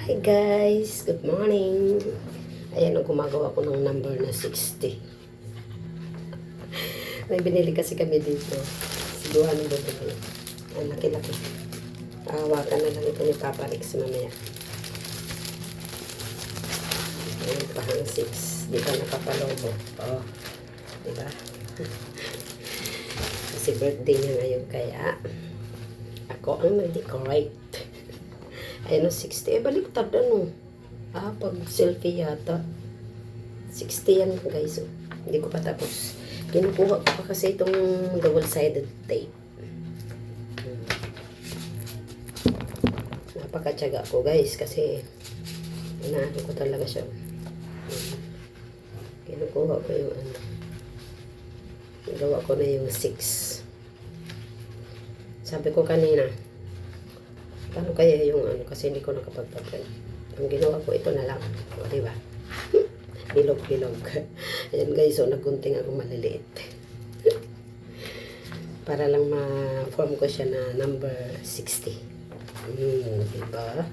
Hi guys! Good morning! Ayan, gumagawa ko ng number na 60. May binili kasi kami dito. Siluhan ng bubuli. Ang laki-laki. Hawakan na lang ito ni Papa Rex mamaya. Ayan, pahang 6. Di pa nakapalobo. Oh, diba? Kasi birthday niya ngayon kaya ako ang nag-decorate. Ayan o, 60. Baliktad ano. Pag selfie yata. 60 yan guys. Oh. Hindi ko pa tapos. Kinukuha ko pa kasi itong double-sided tape. Napakatyaga ko guys kasi inaano ko talaga siya. Kinukuha ko yung ano. Gawa ko na yung 6. Sabi ko kanina, paano kaya yung ano, kasi hindi ko nakapagpa-print. Ang ginawa ko, ito na lang. O, diba? Bilog-bilog. Ayan guys, so naggunting ako maliliit. Para lang ma-form ko siya na number 60. Diba?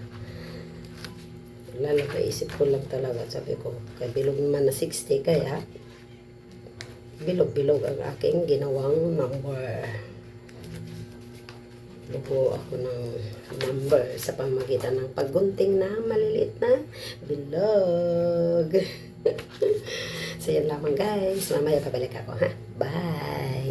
Wala lang, naisip ko lang talaga. Sabi ko, kaya bilog naman na 60, kaya bilog-bilog ang aking ginawang number. Bubuo ako ng number sa pamagitan ng paggunting na maliliit na bilog. So yan lamang guys. Mamaya pabalik ako ha. Bye!